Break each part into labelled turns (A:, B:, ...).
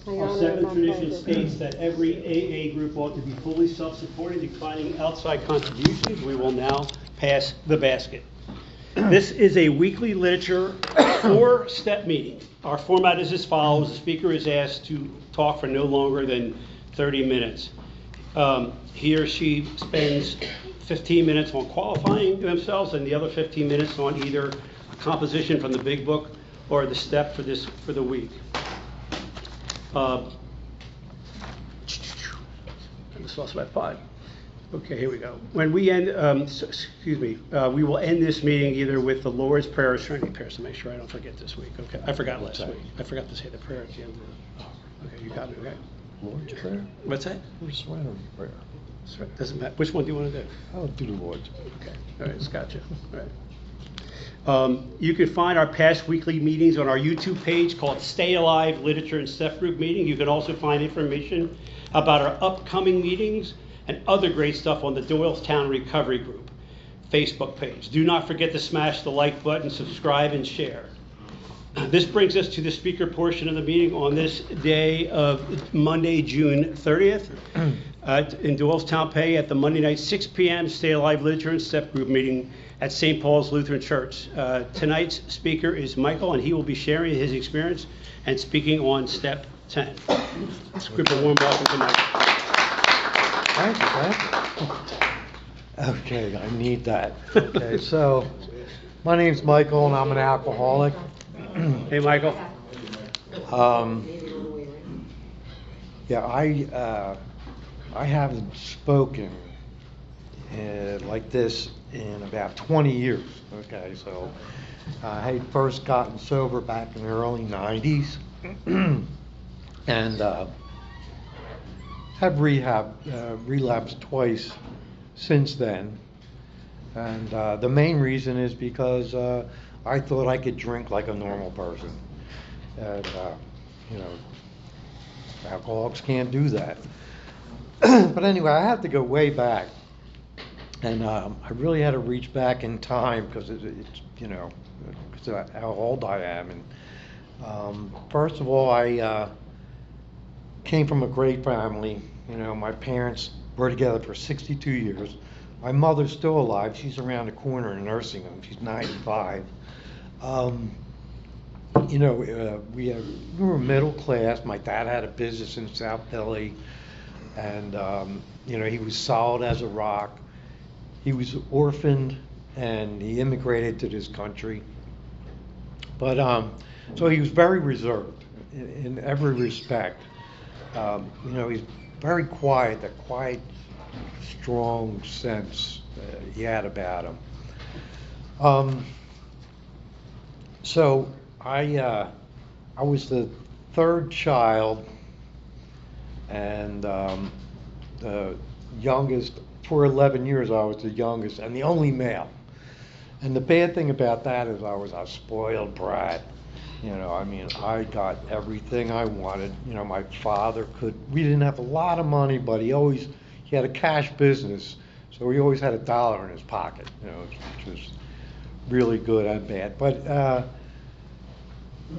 A: Our seventh tradition states that every AA group ought to be fully self-supporting, declining outside contributions. We will now pass the basket. This is a weekly literature 4-step meeting. Our format is as follows. The speaker is asked to talk for no longer than 30 minutes. He or she spends 15 minutes on qualifying themselves and the other 15 minutes on either a composition from the big book or the step for the week. I just lost my 5. Okay, here we go. When we end, we will end this meeting either with the Lord's Prayer or Trinity Prayer, so make sure I don't forget this week. Okay, I forgot last week. I forgot to say the prayer at the end of the. Oh, okay, you got it. Okay.
B: Lord's Prayer?
A: What's that?
B: Or Serenity Prayer?
A: Doesn't matter. Which one do you want to do?
B: I'll do the Lord's Prayer.
A: Okay. All right, gotcha. All right. You can find our past weekly meetings on our YouTube page called Stay Alive Literature and Step Group Meeting. You can also find information about our upcoming meetings and other great stuff on the Doylestown Recovery Group Facebook page. Do not forget to smash the like button, subscribe, and share. This brings us to the speaker portion of the meeting on this day of Monday, June 30th in Doylestown Pay at the Monday night 6 p.m. Stay Alive Literature and Step Group meeting at St. Paul's Lutheran Church. Tonight's speaker is Michael, and he will be sharing his experience and speaking on Step 10. Let's give a warm welcome to Michael.
B: Thank you. Okay, I need that. Okay, so my name's Michael, and I'm an alcoholic.
A: Hey, Michael.
B: Yeah, I haven't spoken like this in about 20 years. Okay, so I had first gotten sober back in the early 90s, and have relapsed twice since then. And the main reason is because I thought I could drink like a normal person. And, alcoholics can't do that. But anyway, I had to go way back. And I really had to reach back in time because it's because of how old I am. And first of all, I came from a great family. My parents were together for 62 years. My mother's still alive. She's around the corner in a nursing home. She's 95. We were middle class. My dad had a business in South Philly, and he was solid as a rock. He was orphaned, and he immigrated to this country. But so he was very reserved in every respect. He's very quiet. That quiet, strong sense he had about him. So I was the third child, and the youngest. For 11 years, I was the youngest and the only male. And the bad thing about that is I was a spoiled brat. I got everything I wanted. My father we didn't have a lot of money, but he had a cash business, so he always had $1 in his pocket, which was really good and bad.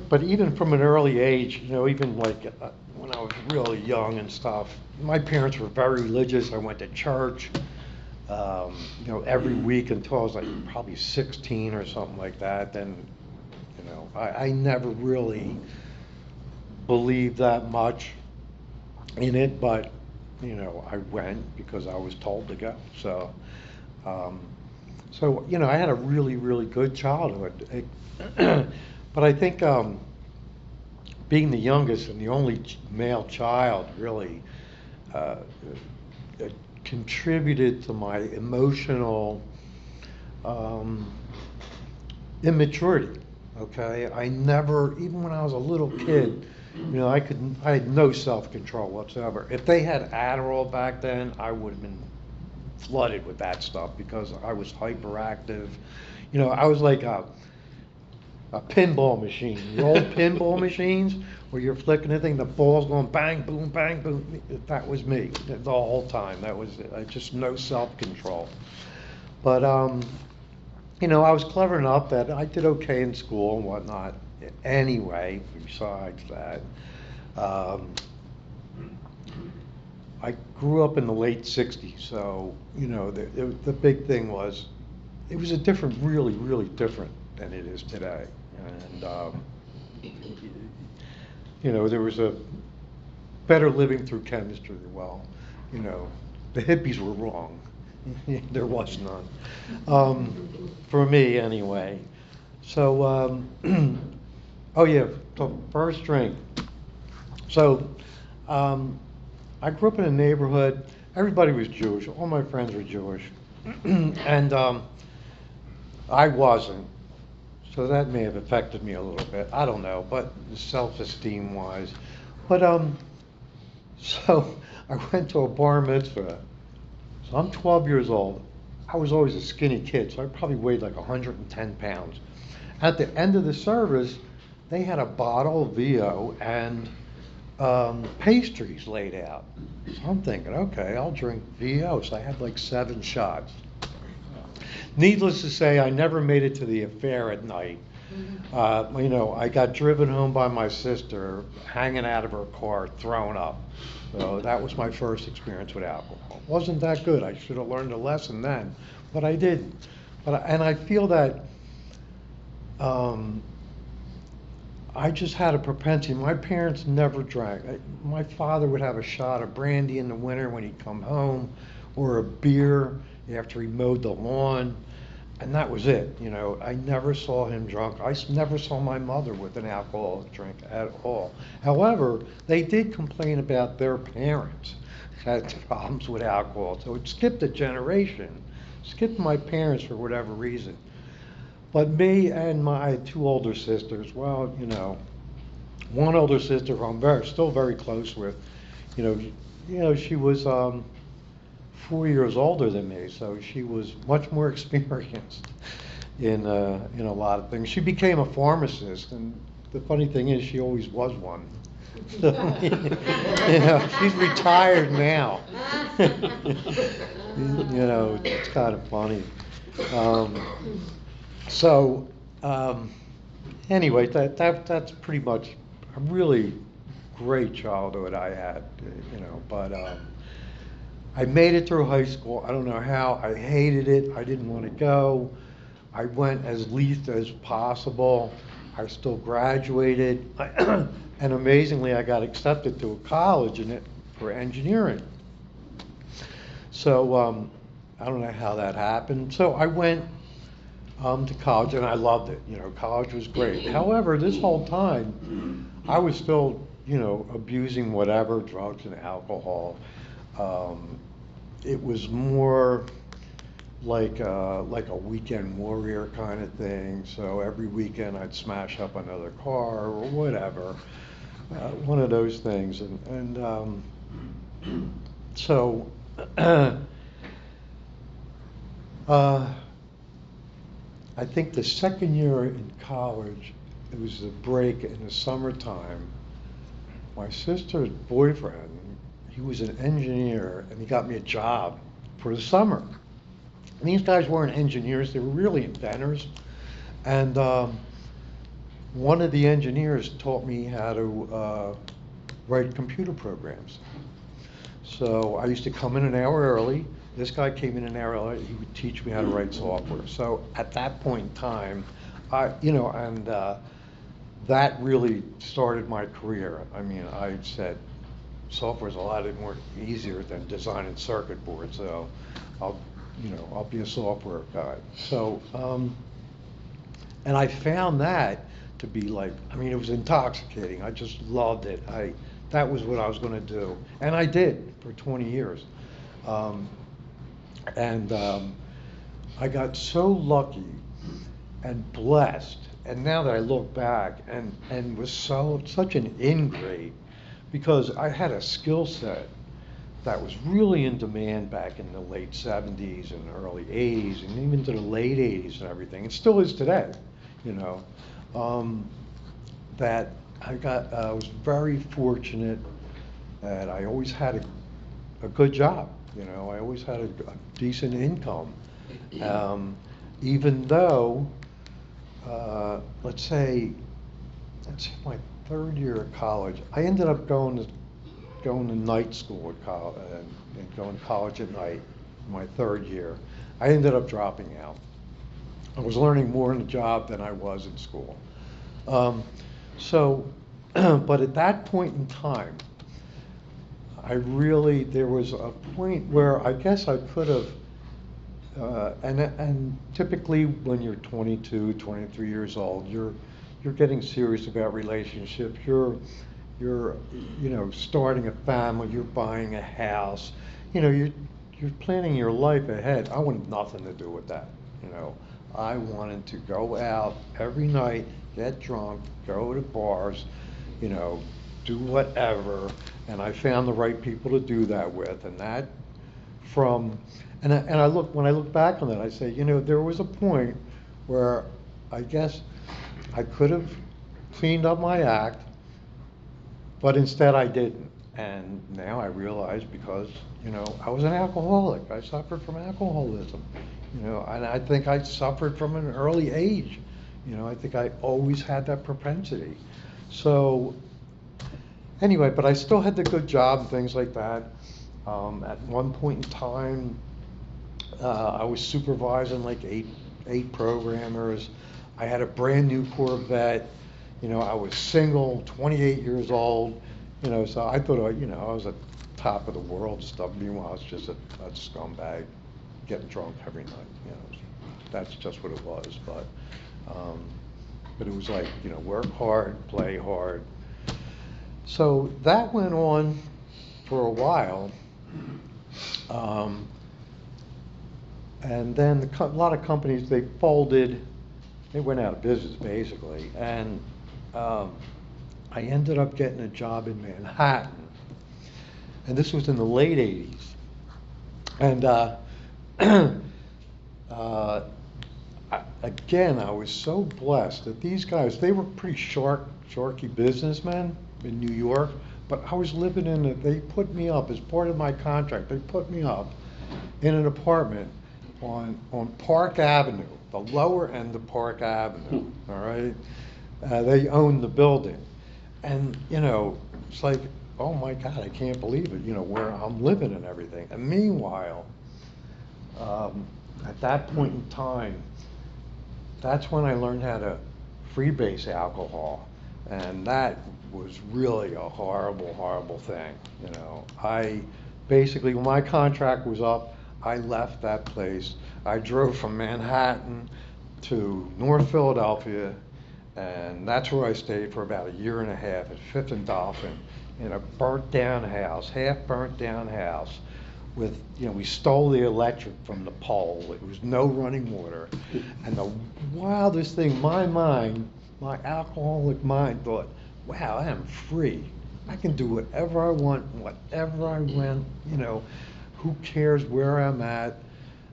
B: But even from an early age, even like when I was really young and stuff, my parents were very religious. I went to church, every week until I was like probably 16 or something like that. Then, I never really believed that much in it, but, I went because I was told to go. So, I had a really, really good childhood. But I think being the youngest and the only male child really contributed to my emotional immaturity. Okay, I never, even when I was a little kid, I had no self-control whatsoever. If they had Adderall back then, I would have been flooded with that stuff because I was hyperactive. I was like a pinball machine. The old pinball machines where you're flicking the thing, the ball's going bang, boom, bang, boom. That was me the whole time. That was just no self-control. But I was clever enough that I did okay in school and whatnot. Anyway, besides that, Um, I grew up in the late 60s, so, the big thing was, it was a different, really, really different than it is today. And, there was a better living through chemistry. Well, the hippies were wrong. There was none. For me, anyway. So, oh yeah, the first drink. So, I grew up in a neighborhood, everybody was Jewish, all my friends were Jewish. And I wasn't. So that may have affected me a little bit. I don't know, but self-esteem wise. But so I went to a bar mitzvah. So I'm 12 years old. I was always a skinny kid, so I probably weighed like 110 pounds. At the end of the service, they had a bottle of VO and pastries laid out. So I'm thinking, okay, I'll drink VO. So I had like 7 shots. Needless to say, I never made it to the affair at night. I got driven home by my sister, hanging out of her car, thrown up. So that was my first experience with alcohol. It wasn't that good. I should have learned a lesson then, but I didn't. And I feel that I just had a propensity. My parents never drank. My father would have a shot of brandy in the winter when he'd come home, or a beer after he mowed the lawn. And that was it. I never saw him drunk. I never saw my mother with an alcoholic drink at all. However, they did complain about their parents had problems with alcohol. So it skipped a generation, skipped my parents for whatever reason. But me and my 2 older sisters, well, one older sister who I'm still very close with, she was 4 years older than me, so she was much more experienced in a lot of things. She became a pharmacist, and the funny thing is, she always was one. So, she's retired now. It's kind of funny. Anyway, that's pretty much a really great childhood I had, but. I made it through high school. I don't know how. I hated it. I didn't want to go. I went as least as possible. I still graduated. And amazingly, I got accepted to a college for engineering. So I don't know how that happened. So I went to college, and I loved it. College was great. However, this whole time, I was still, abusing whatever, drugs and alcohol. It was more like a weekend warrior kind of thing. So every weekend I'd smash up another car or whatever, one of those things. And so I think the second year in college, it was a break in the summertime. My sister's boyfriend, he was an engineer, and he got me a job for the summer. And these guys weren't engineers, they were really inventors. And one of the engineers taught me how to write computer programs. So I used to come in an hour early. This guy came in an hour early. He would teach me how to write software. So at that point in time, that really started my career. I mean, I said, software is a lot more easier than designing circuit boards, so I'll be a software guy. So, and I found that to be it was intoxicating. I just loved it. That was what I was going to do, and I did for 20 years. I got so lucky and blessed, and now that I look back, and was such an ingrate, because I had a skill set that was really in demand back in the late 70s and early 80s, and even to the late 80s and everything. It still is today, that I was very fortunate that I always had a good job. I always had a decent income. Even though, let's say my third year of college, I ended up going to night school at college, and going to college at night. My third year, I ended up dropping out. I was learning more in the job than I was in school. So, but at that point in time, there was a point where I guess I could have, and typically when you're 22, 23 years old, you're getting serious about relationships. You're starting a family. You're buying a house. You're planning your life ahead. I wanted nothing to do with that. I wanted to go out every night, get drunk, go to bars, do whatever, and I found the right people to do that with, and when I look back on that, I say, there was a point where I guess I could have cleaned up my act, but instead I didn't. And now I realize because, I was an alcoholic. I suffered from alcoholism, and I think I suffered from an early age. I think I always had that propensity. So anyway, but I still had the good job and things like that. At one point in time, I was supervising like eight programmers. I had a brand new Corvette. I was single, 28 years old. So I thought, I was at the top of the world stuff. Meanwhile, I was just a scumbag getting drunk every night. That's just what it was. But it was like, work hard, play hard. So that went on for a while. And then a lot of companies, they folded. They went out of business, basically. And I ended up getting a job in Manhattan. And this was in the late 80s. And again, I was so blessed that these guys, they were pretty sharky businessmen in New York, but I was living in it. They put me up as part of my contract. They put me up in an apartment on Park Avenue, the lower end of Park Avenue, all right? They owned the building. And, it's like, oh my God, I can't believe it, where I'm living and everything. And meanwhile, at that point in time, that's when I learned how to freebase alcohol. And that was really a horrible, horrible thing. I basically, when my contract was up, I left that place. I drove from Manhattan to North Philadelphia, and that's where I stayed for about a year and a half at Fifth and Dolphin in a burnt down house, half burnt down house with, we stole the electric from the pole. There was no running water. And the wildest thing, my alcoholic mind thought, wow, I am free. I can do whatever I want, whatever I want, who cares where I'm at?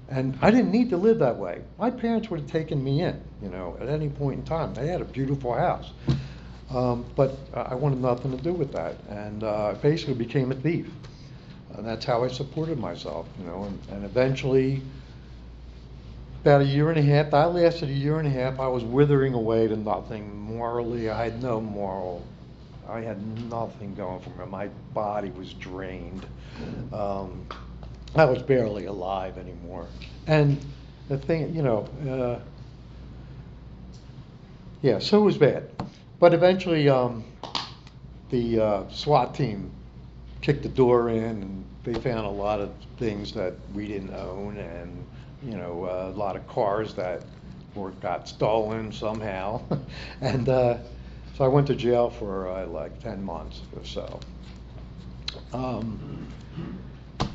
B: And I didn't need to live that way. My parents would have taken me in, at any point in time. They had a beautiful house. But I wanted nothing to do with that. And I basically became a thief. And that's how I supported myself, and eventually, about a year and a half, I lasted a year and a half. I was withering away to nothing morally. I had no moral. I had nothing going for me. My body was drained. I was barely alive anymore. And the thing, yeah, so it was bad. But eventually, the SWAT team kicked the door in, and they found a lot of things that we didn't own, and a lot of cars that got stolen somehow. And so I went to jail for like 10 months or so.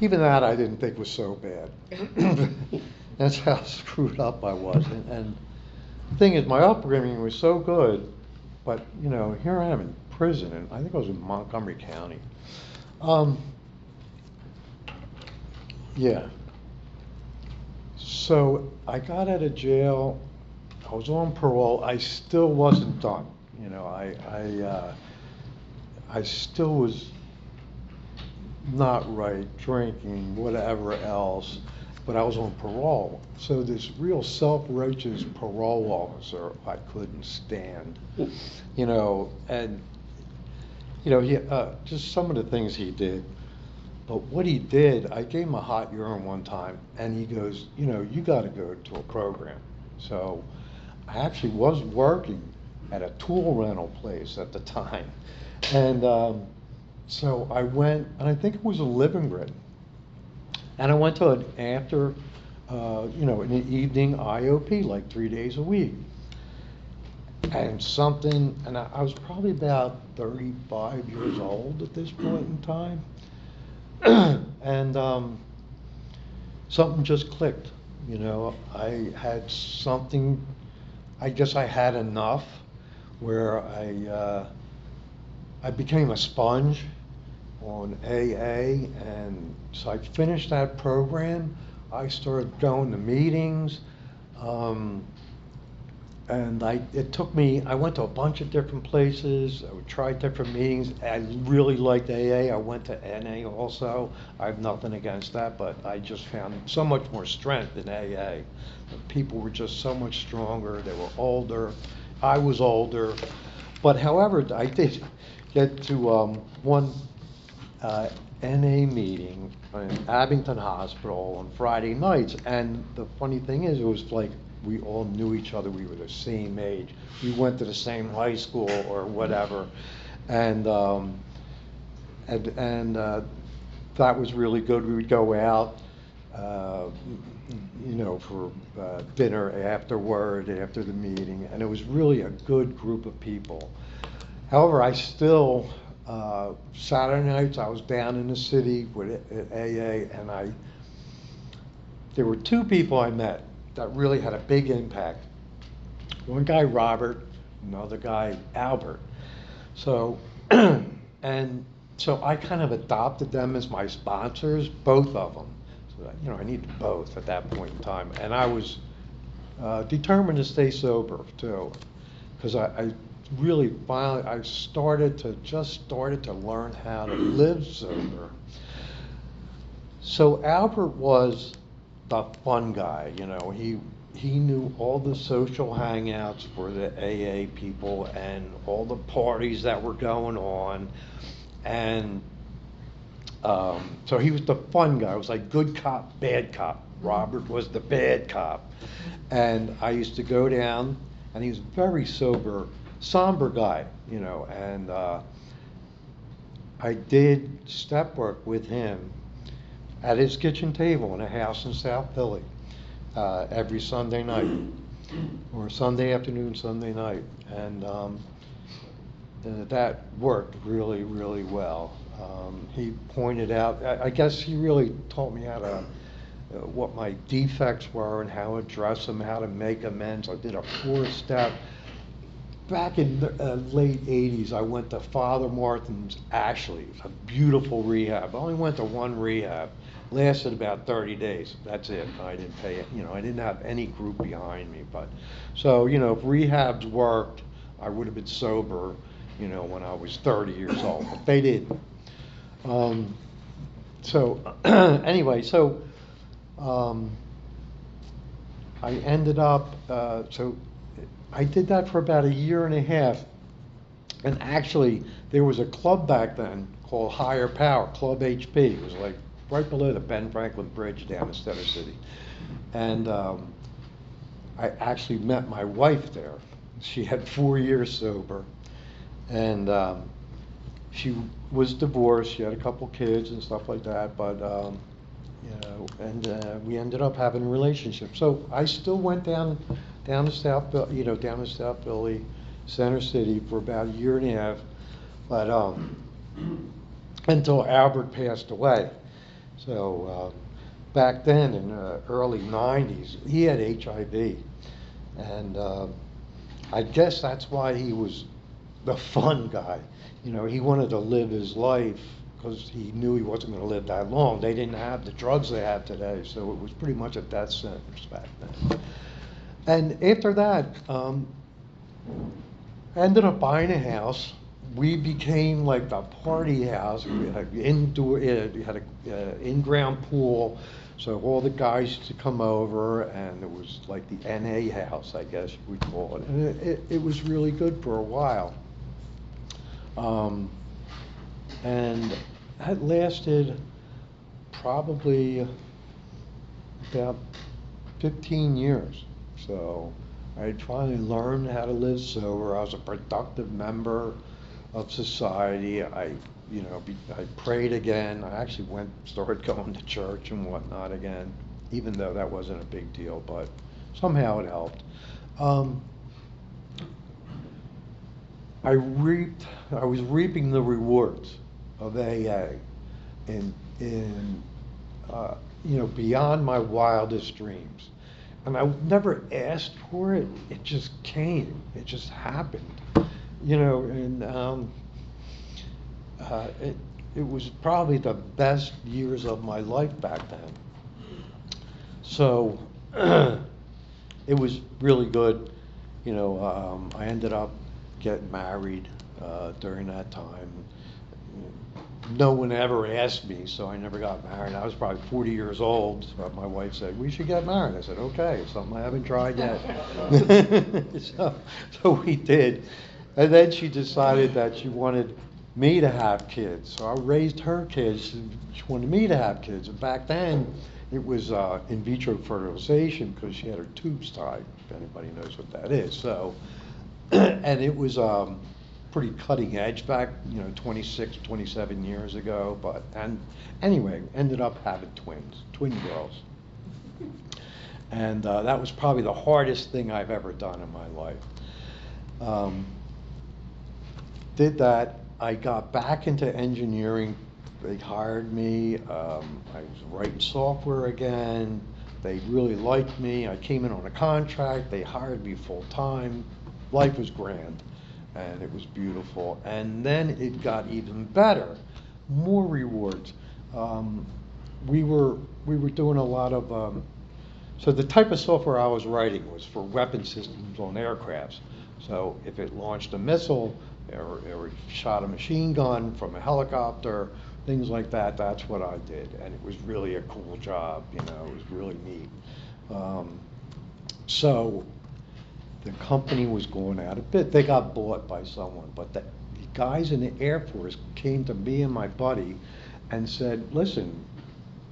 B: Even that I didn't think was so bad. That's how screwed up I was. And the thing is, my upbringing was so good, but here I am in prison, and I think I was in Montgomery County. Yeah. So I got out of jail. I was on parole. I still wasn't done. I still was not right, drinking, whatever else, but I was on parole. So this real self-righteous parole officer I couldn't stand, and just some of the things he did. But what he did, I gave him a hot urine one time, and he goes, you got to go to a program. So I actually was working at a tool rental place at the time. And so I went, and I think it was a living grid. And I went to an after, in the evening IOP, like 3 days a week. And I was probably about 35 years old at this point in time. And something just clicked. I had something, I guess I had enough where I became a sponge on AA, and so I finished that program. I started going to meetings, and it took me, I went to a bunch of different places, I would try different meetings. I really liked AA. I went to NA also. I have nothing against that, but I just found so much more strength in AA. The people were just so much stronger. They were older. I was older. But however, I did get to one NA meeting in Abington Hospital on Friday nights. And the funny thing is, it was like we all knew each other. We were the same age. We went to the same high school or whatever. And that was really good. We would go out, for dinner afterward, after the meeting. And it was really a good group of people. However, I still, Saturday nights, I was down in the city with AA, and there were two people I met that really had a big impact. One guy, Robert, another guy, Albert. So, and so I kind of adopted them as my sponsors, both of them. So, I needed both at that point in time. And I was determined to stay sober too, because I really finally, I started to learn how to live sober. So Albert was the fun guy, he knew all the social hangouts for the AA people and all the parties that were going on. And so he was the fun guy. It was like good cop, bad cop. Robert was the bad cop. And I used to go down, and he was very sober, somber guy, and I did step work with him at his kitchen table in a house in South Philly every Sunday night, or Sunday afternoon, Sunday night. And that worked really, really well. He pointed out, I guess he really taught me how to, what my defects were and how to address them, how to make amends. I did a 4-step. Back in the late 80s, I went to Father Martin's Ashley, a beautiful rehab. I only went to one rehab. Lasted about 30 days. That's it. I didn't pay it. I didn't have any group behind me. But so, if rehabs worked, I would have been sober, when I was 30 years old. But they didn't. So anyway, I ended up. So I did that for about 1.5 years. And actually, there was a club back then called Higher Power, Club HP. It was like right below the Ben Franklin Bridge down in Center City. And I actually met my wife there. She had 4 years sober. And she was divorced. She had a couple kids and stuff like that. But, we ended up having a relationship. So I still went down to South Philly, Center City for about 1.5 years. But until Albert passed away. So back then in the early 90s, he had HIV. And I guess that's why he was the fun guy. He wanted to live his life because he knew he wasn't going to live that long. They didn't have the drugs they have today, so it was pretty much a death sentence back then. And after that, I ended up buying a house. We became like the party house. We had an in-ground pool, so all the guys used to come over, and it was like the NA house, I guess we'd call it. And it was really good for a while. And that lasted probably about 15 years. So I finally learned how to live sober. I was a productive member of society. I prayed again. I actually started going to church and whatnot again, even though that wasn't a big deal, but somehow it helped. Um, I was reaping the rewards of AA in beyond my wildest dreams. And I never asked for it. It just came. It just happened. And it was probably the best years of my life back then. So it was really good. I ended up getting married during that time. No one ever asked me, so I never got married. I was probably 40 years old, but my wife said, we should get married. I said, okay, something I haven't tried yet. So we did. And then she decided that she wanted me to have kids. So I raised her kids. She wanted me to have kids. And back then, it was in vitro fertilization because she had her tubes tied, if anybody knows what that is. So, and it was pretty cutting edge back, 26, 27 years ago. And anyway, ended up having twin girls. And that was probably the hardest thing I've ever done in my life. Did that. I got back into engineering. They hired me. I was writing software again. They really liked me. I came in on a contract. They hired me full time. Life was grand, and it was beautiful. And then it got even better, more rewards. We were doing a lot of. So the type of software I was writing was for weapon systems on aircrafts. So if it launched a missile or shot a machine gun from a helicopter, things like that, that's what I did. And it was really a cool job, it was really neat. So the company was going out of bit. They got bought by someone, but the guys in the Air Force came to me and my buddy and said, listen,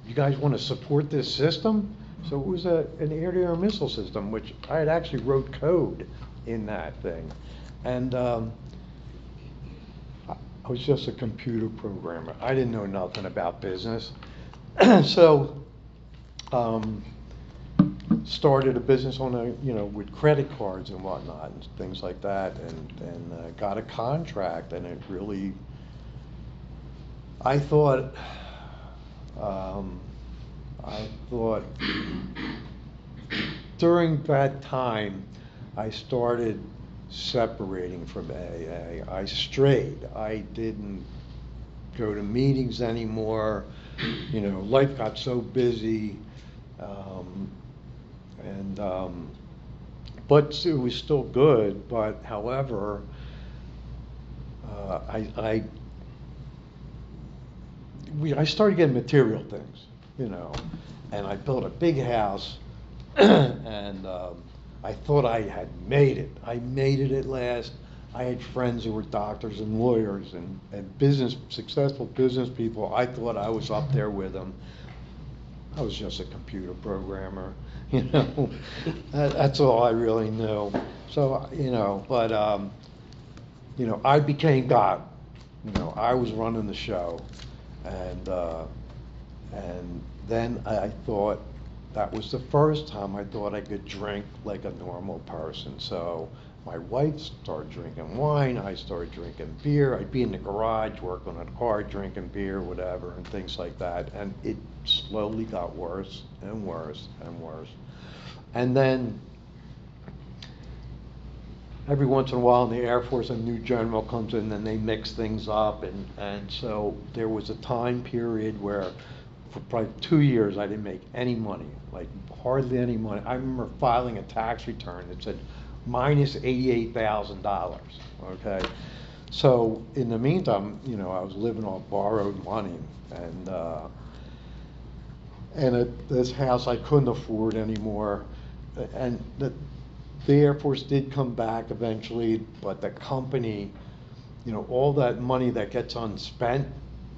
B: you guys want to support this system? So it was an air-to-air missile system, which I had actually wrote code in that thing. And I was just a computer programmer. I didn't know nothing about business. So started a business on with credit cards and whatnot and things like that, and got a contract, and it really, I thought during that time I started separating from AA. I strayed. I didn't go to meetings anymore. Life got so busy, but it was still good. But however, I started getting material things, and I built a big house, and I thought I had made it. I made it at last. I had friends who were doctors and lawyers and successful business people. I thought I was up there with them. I was just a computer programmer, That's all I really knew. So, but, I became God. I was running the show. And then I thought, that was the first time I thought I could drink like a normal person. So my wife started drinking wine, I started drinking beer. I'd be in the garage working on a car, drinking beer, whatever, and things like that. And it slowly got worse and worse and worse. And then every once in a while in the Air Force, a new general comes in and they mix things up. And so there was a time period where for probably 2 years I didn't make any money, like hardly any money. I remember filing a tax return that said minus $88,000, okay? So in the meantime, I was living on borrowed money, and at this house I couldn't afford anymore. And the Air Force did come back eventually, but the company, you know, all that money that gets unspent,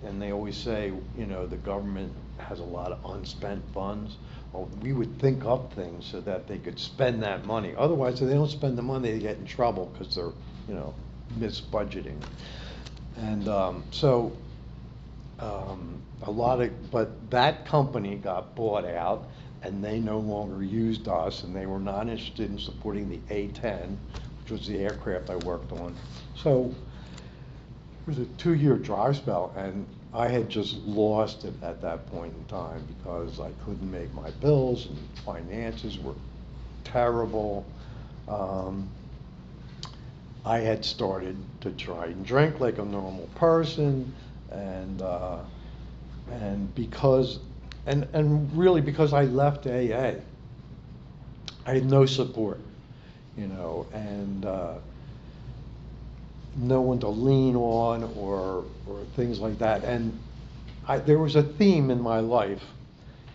B: and they always say, you know, the government has a lot of unspent funds. Well, we would think up things so that they could spend that money. Otherwise, if they don't spend the money, they get in trouble because they're, you know, misbudgeting. And a lot of, but that company got bought out, and they no longer used us, and they were not interested in supporting the A-10, which was the aircraft I worked on. So it was a 2-year dry spell, and I had just lost it at that point in time because I couldn't make my bills, and finances were terrible. I had started to try and drink like a normal person, and because, and really because I left AA, I had no support, you know, and no one to lean on or things like that. And there was a theme in my life,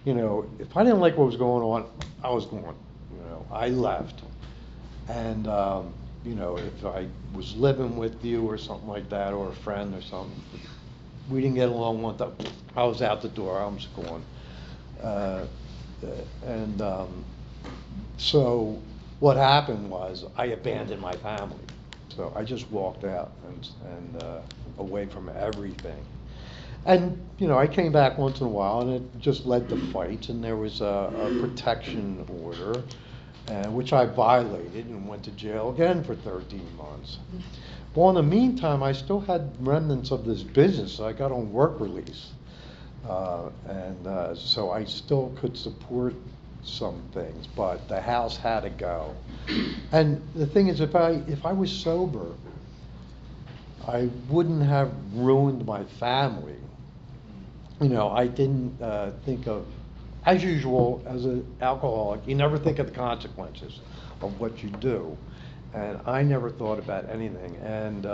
B: you know, if I didn't like what was going on, I was gone, you know, I left. And, you know, if I was living with you or something like that, or a friend or something, we didn't get along one time, I was out the door, I was gone. So what happened was I abandoned my family. So I just walked out and away from everything. And, you know, I came back once in a while, and it just led to fights, and there was a protection order, which I violated and went to jail again for 13 months. Well, in the meantime, I still had remnants of this business, so I got on work release. So I still could support some things, but the house had to go. And the thing is, if I was sober, I wouldn't have ruined my family. You know, I didn't think of, as usual, as an alcoholic, you never think of the consequences of what you do. And I never thought about anything, and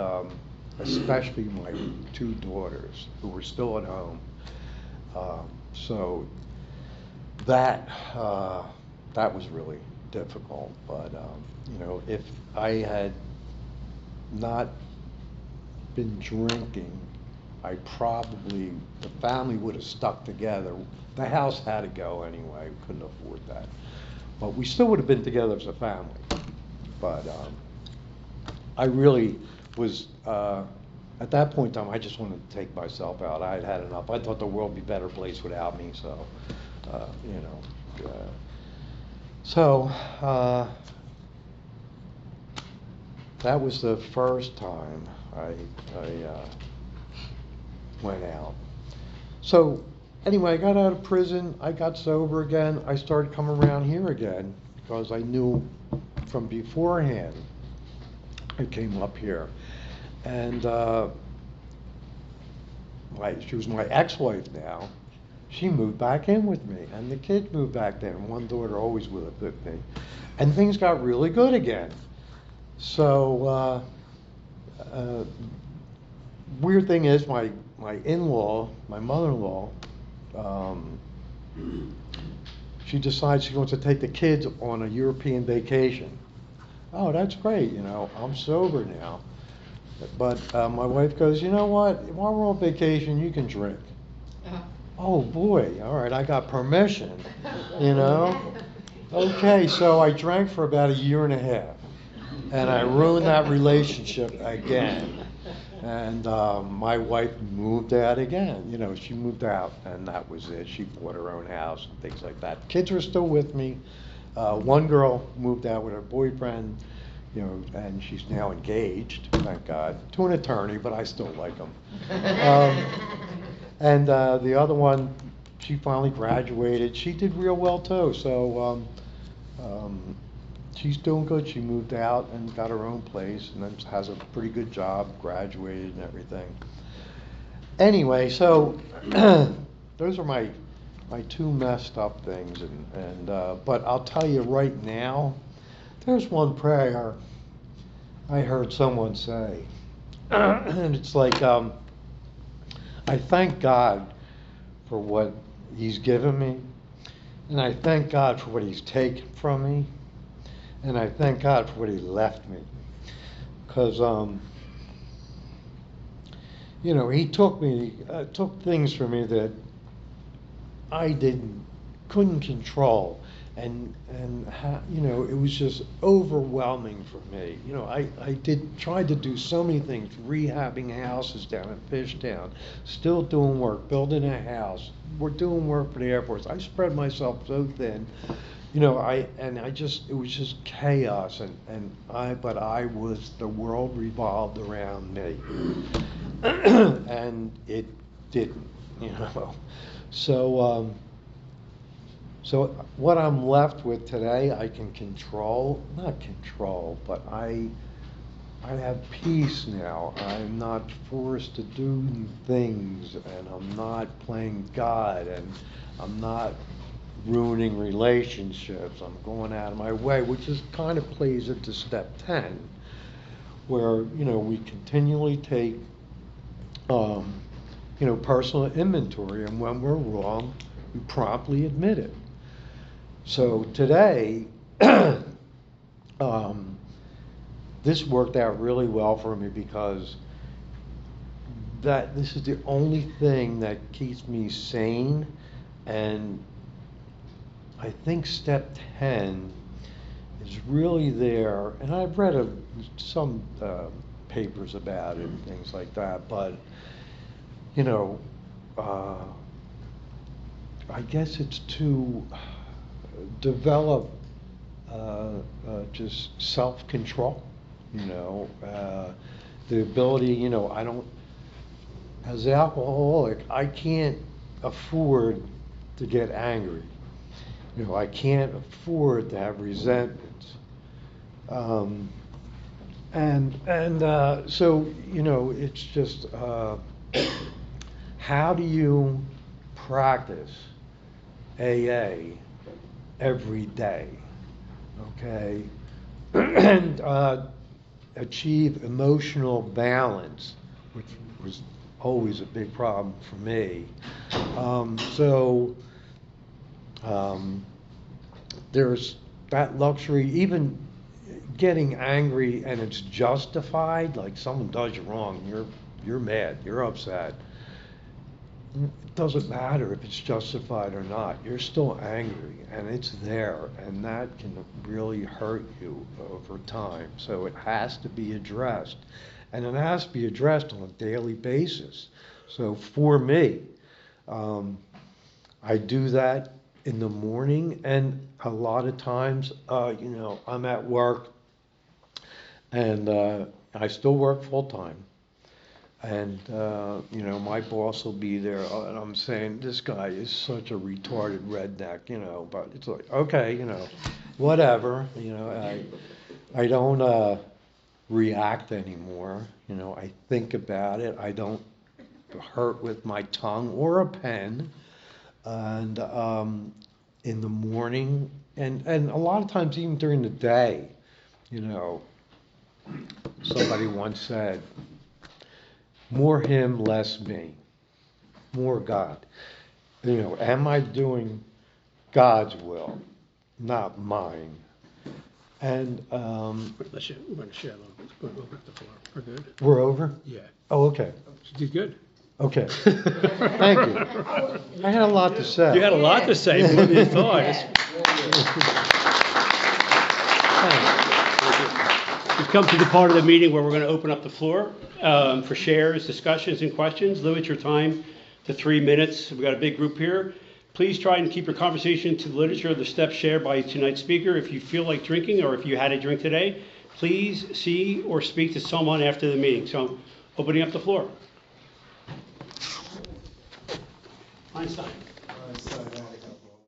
B: especially my 2 daughters who were still at home. So that was really difficult. But you know, if I had not been drinking, I probably, the family would have stuck together. The house had to go anyway. We couldn't afford that, but we still would have been together as a family. But I really was, at that point in time, I just wanted to take myself out. I had had enough. I thought the world would be a better place without me, so, you know. That was the first time I went out. So anyway, I got out of prison. I got sober again. I started coming around here again because I knew from beforehand I came up here. And she was my ex-wife now. She moved back in with me, and the kids moved back there, and one daughter always with me. And things got really good again. So, weird thing is, my in-law, my mother-in-law, she decides she wants to take the kids on a European vacation. Oh, that's great, you know, I'm sober now. But my wife goes, you know what, while we're on vacation, you can drink. Oh boy, all right, I got permission, you know. Okay, so I drank for about 1.5 years, and I ruined that relationship again. And my wife moved out again. You know, she moved out, and that was it. She bought her own house and things like that. Kids were still with me. One girl moved out with her boyfriend, you know, and she's now engaged, thank God, to an attorney, but I still like him. And the other one, she finally graduated. She did real well too. So she's doing good. She moved out and got her own place, and then has a pretty good job, graduated and everything. Anyway, so those are my 2 messed up things, but I'll tell you right now, there's one prayer I heard someone say, and it's like, I thank God for what He's given me, and I thank God for what He's taken from me, and I thank God for what He left me. Because you know, he took things from me that I couldn't control, and you know, it was just overwhelming for me. You know, I tried to do so many things, rehabbing houses down in Fishtown, still doing work, building a house. We're doing work for the Air Force. I spread myself so thin, you know, it was just chaos, but the world revolved around me, and it didn't, you know. So what I'm left with today, I can not control, but I have peace now. I'm not forced to do things, and I'm not playing God, and I'm not ruining relationships. I'm going out of my way, which is kind of plays into step 10, where, you know, we continually take, you know, personal inventory, and when we're wrong, we promptly admit it. So today, this worked out really well for me, because this is the only thing that keeps me sane. And I think step 10 is really there, and I've read some papers about it and things like that, but, you know, I guess it's to develop just self-control, you know, the ability, you know, as an alcoholic, I can't afford to get angry. You know, I can't afford to have resentments. So, you know, it's just, how do you practice AA every day, okay, and achieve emotional balance, which was always a big problem for me. There's that luxury, even getting angry and it's justified, like someone does you wrong, you're mad, you're upset. It doesn't matter if it's justified or not. You're still angry, and it's there, and that can really hurt you over time. So it has to be addressed, and it has to be addressed on a daily basis. So for me, I do that in the morning, and a lot of times, you know, I'm at work, and I still work full time. And, you know, my boss will be there, and I'm saying, this guy is such a retarded redneck, you know, but it's like, okay, you know, whatever, you know, I don't react anymore, you know, I think about it, I don't hurt with my tongue or a pen, and in the morning, and a lot of times even during the day, you know, somebody once said, more him, less me. More God. You know, am I doing God's will, not mine? And
A: We're going to share a little bit. We're going to open up the floor. We're good?
B: we're over?
A: Yeah.
B: Oh, okay.
A: You did good.
B: Okay. Thank you. I had a lot to say.
A: You had a lot to say, more than you thought. We've come to the part of the meeting where we're going to open up the floor for shares, discussions, and questions. Limit your time to 3 minutes. We've got a big group here. Please try and keep your conversation to the literature of the steps shared by tonight's speaker. If you feel like drinking, or if you had a drink today, please see or speak to someone after the meeting. So, opening up the floor. Einstein.